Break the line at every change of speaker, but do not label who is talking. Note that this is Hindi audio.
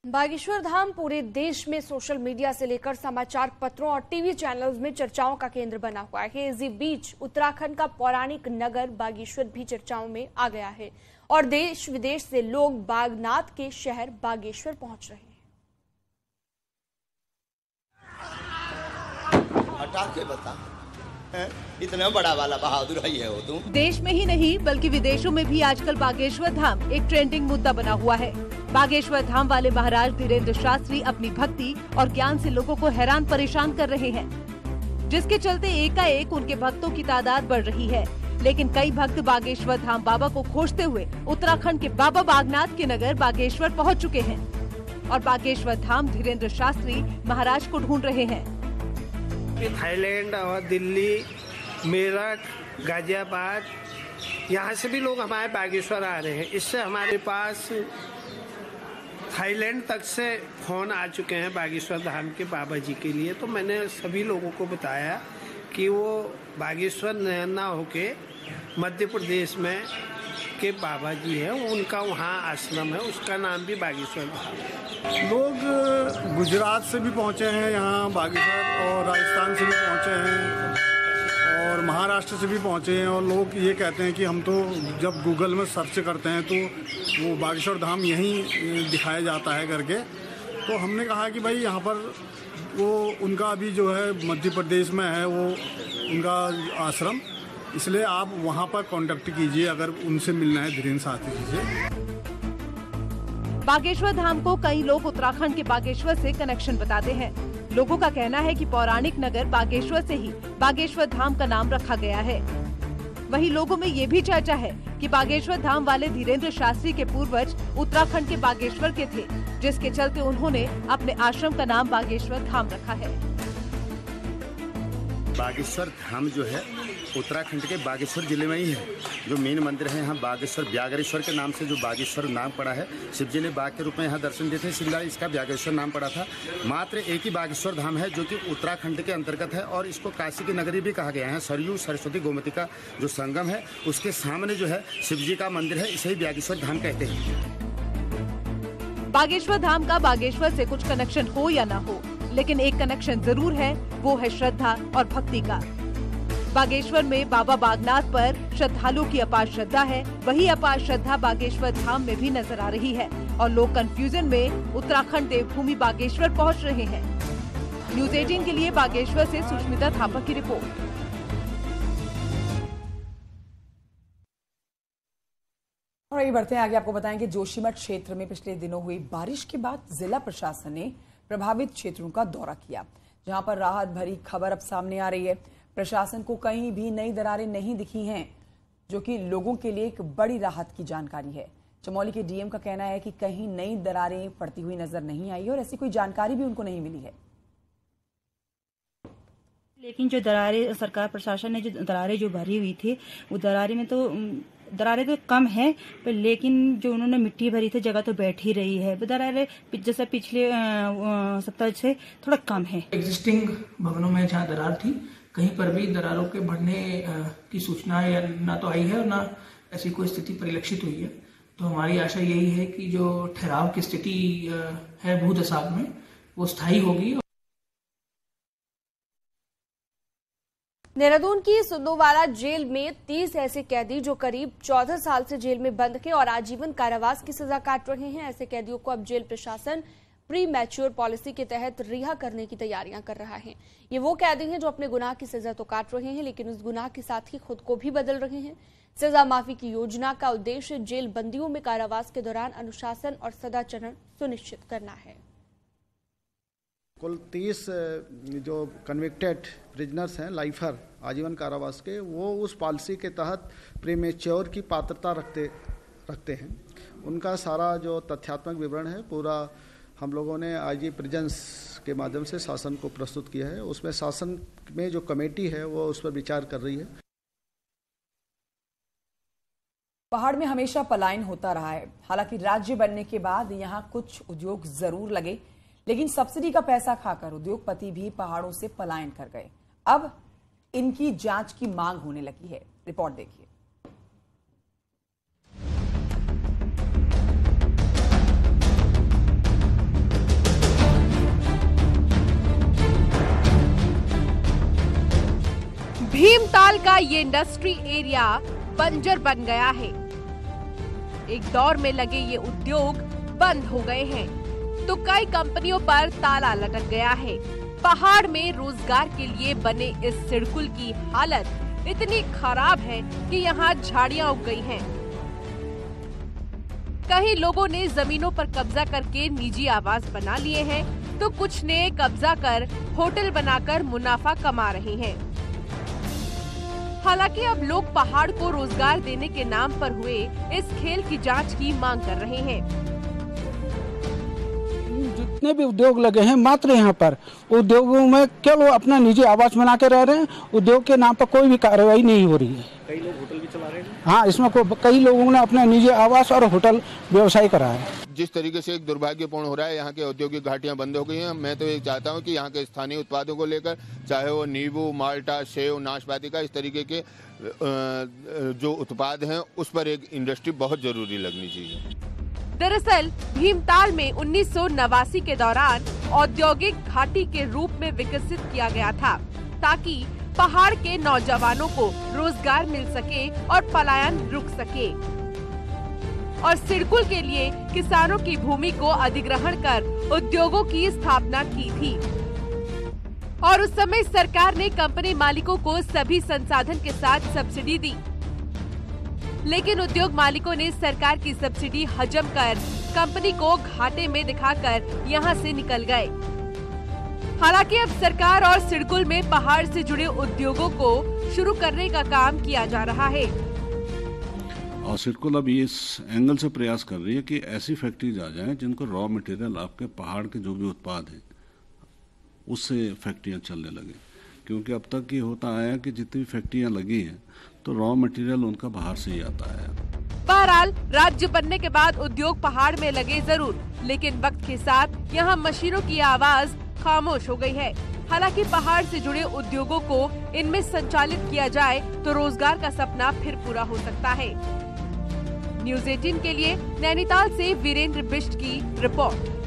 बागेश्वर धाम पूरे देश में सोशल मीडिया से लेकर समाचार पत्रों और टीवी चैनल्स में चर्चाओं का केंद्र बना हुआ है। इसी बीच उत्तराखंड का पौराणिक नगर बागेश्वर भी चर्चाओं में आ गया है और देश विदेश से लोग बागनाथ के शहर बागेश्वर पहुंच रहे हैं।
हटा के बता, इतना बड़ा वाला बहादुर है हो तुम।
देश में ही नहीं बल्कि विदेशों में भी आजकल बागेश्वर धाम एक ट्रेंडिंग मुद्दा बना हुआ है। बागेश्वर धाम वाले महाराज धीरेन्द्र शास्त्री अपनी भक्ति और ज्ञान से लोगों को हैरान परेशान कर रहे हैं, जिसके चलते एकाएक उनके भक्तों की तादाद बढ़ रही है। लेकिन कई भक्त बागेश्वर धाम बाबा को खोजते हुए उत्तराखंड के बाबा बागनाथ के नगर बागेश्वर पहुंच चुके हैं और बागेश्वर धाम धीरेन्द्र शास्त्री महाराज को ढूंढ रहे हैं।
थाईलैंड और दिल्ली, मेरठ, गाजियाबाद, यहाँ से भी लोग हमारे बागेश्वर आ रहे हैं। इससे हमारे पास थाईलैंड तक से फोन आ चुके हैं बागेश्वर धाम के बाबा जी के लिए। तो मैंने सभी लोगों को बताया कि वो बागेश्वर ना होके मध्य प्रदेश में के बाबा जी हैं, उनका वहाँ आश्रम है, उसका नाम भी बागेश्वर धाम।
लोग गुजरात से भी पहुँचे हैं यहाँ बागेश्वर, और राजस्थान से भी पहुँचे हैं और महाराष्ट्र से भी पहुँचे हैं। और लोग ये कहते हैं कि हम तो जब गूगल में सर्च करते हैं तो वो बागेश्वर धाम यहीं दिखाया जाता है करके। तो हमने कहा कि भाई यहाँ पर वो उनका अभी जो है मध्य प्रदेश में है वो उनका आश्रम, इसलिए आप वहाँ पर कांटेक्ट कीजिए अगर उनसे मिलना है धीरेन्द्र शास्त्री जी से।
बागेश्वर धाम को कई लोग उत्तराखंड के बागेश्वर से कनेक्शन बताते हैं। लोगों का कहना है कि पौराणिक नगर बागेश्वर से ही बागेश्वर धाम का नाम रखा गया है। वहीं लोगों में ये भी चर्चा है कि बागेश्वर धाम वाले धीरेन्द्र शास्त्री के पूर्वज उत्तराखंड के बागेश्वर के थे, जिसके चलते उन्होंने अपने आश्रम का नाम बागेश्वर धाम रखा है।
बागेश्वर धाम जो है उत्तराखंड के बागेश्वर जिले में ही है। जो मेन मंदिर है यहाँ बागेश्वर व्याघ्रेश्वर के नाम से जो बागेश्वर नाम पड़ा है, शिव जी ने बाघ के रूप में यहाँ दर्शन दिए थे, इसलिए इसका व्याघ्रेश्वर नाम पड़ा था। मात्र एक ही बागेश्वर धाम है जो कि उत्तराखंड के अंतर्गत है और इसको काशी की नगरी भी कहा गया है। सरयू सरस्वती गोमती का जो संगम है उसके सामने जो है शिव जी का मंदिर है, इसे ही बागेश्वर धाम कहते हैं।
बागेश्वर धाम का बागेश्वर से कुछ कनेक्शन हो या न हो, लेकिन एक कनेक्शन जरूर है, वो है श्रद्धा और भक्ति का। बागेश्वर में बाबा बागनाथ पर श्रद्धालुओं की अपार श्रद्धा है, वही अपार श्रद्धा बागेश्वर धाम में भी नजर आ रही है और लोग कंफ्यूजन में उत्तराखंड देवभूमि बागेश्वर पहुंच रहे हैं। न्यूज़ 18 के लिए बागेश्वर से सुष्मिता थापा की रिपोर्ट।
और आगे बढ़ते हैं, आगे आपको बताएंगे जोशीमठ क्षेत्र में पिछले दिनों हुई बारिश के बाद जिला प्रशासन ने प्रभावित क्षेत्रों का दौरा किया, जहां पर राहत भरी खबर अब सामने आ रही है। प्रशासन को कहीं भी नई दरारें नहीं दिखी हैं, जो कि लोगों के लिए एक बड़ी राहत की जानकारी है। चमोली के डीएम का कहना है कि कहीं नई दरारें पड़ती हुई नजर नहीं आई और ऐसी कोई जानकारी भी उनको नहीं मिली है।
लेकिन जो दरारें सरकार प्रशासन ने जो दरारें जो भरी हुई थी, वो दरारें तो कम है, पर लेकिन जो उन्होंने मिट्टी भरी थी जगह तो बैठ ही रही है। दरारें जैसे पिछले सप्ताह से थोड़ा कम है।
एग्जिस्टिंग भवनों में जहाँ दरार थी, कहीं पर भी दरारों के बढ़ने की सूचना या ना तो आई है और ना ऐसी कोई स्थिति परिलक्षित हुई है। तो हमारी आशा यही है कि जो ठहराव की स्थिति है भूदशा में, वो स्थायी होगी।
देहरादून की सुंदोवाला जेल में 30 ऐसे कैदी जो करीब 14 साल से जेल में बंद थे और आजीवन कारावास की सजा काट रहे हैं। ऐसे कैदियों को अब जेल प्रशासन प्री मैच्योर पॉलिसी के तहत रिहा करने की तैयारियां कर रहा है। ये वो कैदी हैं जो अपने गुनाह की सजा तो काट रहे हैं, लेकिन उस गुनाह के साथ ही खुद को भी बदल रहे हैं। सजा माफी की योजना का उद्देश्य जेल बंदियों में कारावास के दौरान अनुशासन और सदाचरण सुनिश्चित करना है।
कुल 30 जो कन्विक्टेड प्रिजनर्स हैं लाइफर आजीवन कारावास के, वो उस पॉलिसी के तहत प्रीमेच्योर की पात्रता रखते हैं। उनका सारा जो तथ्यात्मक विवरण है पूरा हम लोगों ने आईजी प्रिजन्स के माध्यम से शासन को प्रस्तुत किया है। उसमें शासन में जो कमेटी है वो उस पर विचार कर रही है।
पहाड़ में हमेशा पलायन होता रहा है। हालांकि राज्य बनने के बाद यहाँ कुछ उद्योग जरूर लगे, लेकिन सब्सिडी का पैसा खाकर उद्योगपति भी पहाड़ों से पलायन कर गए। अब इनकी जांच की मांग होने लगी है। रिपोर्ट देखिए।
नैनीताल का ये इंडस्ट्री एरिया बंजर बन गया है। एक दौर में लगे ये उद्योग बंद हो गए हैं तो कई कंपनियों पर ताला लटक गया है। पहाड़ में रोजगार के लिए बने इस सिडकुल की हालत इतनी खराब है कि यहाँ झाड़ियां उग गई हैं। कई लोगों ने जमीनों पर कब्जा करके निजी आवास बना लिए हैं तो कुछ ने कब्जा कर होटल बनाकर मुनाफा कमा रहे हैं। हालांकि अब लोग पहाड़ को रोजगार देने के नाम पर हुए इस खेल की जांच की मांग कर रहे हैं।
जितने भी उद्योग लगे हैं मात्र यहाँ पर उद्योगों में केवल अपना निजी आवास बना के रह रहे हैं। उद्योग के नाम पर कोई भी कार्रवाई नहीं हो रही है। कई लोग होटल भी चला रहे हैं। हाँ, इसमें कई लोगों ने अपना निजी आवास और होटल व्यवसाय करा है।
जिस तरीके से एक दुर्भाग्यपूर्ण हो रहा है, यहाँ के औद्योगिक घाटियां बंद हो गई हैं। मैं तो ये चाहता हूँ कि यहाँ के स्थानीय उत्पादों को लेकर, चाहे वो नींबू, माल्टा, सेव, नाशपाती का, इस तरीके के जो उत्पाद हैं उस पर एक इंडस्ट्री बहुत जरूरी लगनी चाहिए।
दरअसल भीमताल में 1989 के दौरान औद्योगिक घाटी के रूप में विकसित किया गया था ताकि पहाड़ के नौजवानों को रोजगार मिल सके और पलायन रुक सके। और सिडकुल के लिए किसानों की भूमि को अधिग्रहण कर उद्योगों की स्थापना की थी और उस समय सरकार ने कंपनी मालिकों को सभी संसाधन के साथ सब्सिडी दी, लेकिन उद्योग मालिकों ने सरकार की सब्सिडी हजम कर कंपनी को घाटे में दिखाकर यहां से निकल गए। हालांकि अब सरकार और सिडकुल में पहाड़ से जुड़े उद्योगों को शुरू करने का काम किया जा रहा है।
और सिडकुल अब ये इस एंगल से प्रयास कर रही है कि ऐसी फैक्ट्रीज आ जाएं जिनको रॉ मटेरियल आपके पहाड़ के जो भी उत्पाद हैं उससे फैक्ट्रियां चलने लगे, क्योंकि अब तक ये होता आया कि जितनी फैक्ट्रियां लगी हैं तो रॉ मटेरियल उनका बाहर से ही आता है।
बहरहाल राज्य बनने के बाद उद्योग पहाड़ में लगे जरूर, लेकिन वक्त के साथ यहाँ मशीनों की आवाज खामोश हो गई है। हालांकि पहाड़ से जुड़े उद्योगों को इनमें संचालित किया जाए तो रोजगार का सपना फिर पूरा हो सकता है। न्यूज़ 18 के लिए नैनीताल से वीरेंद्र बिष्ट की रिपोर्ट।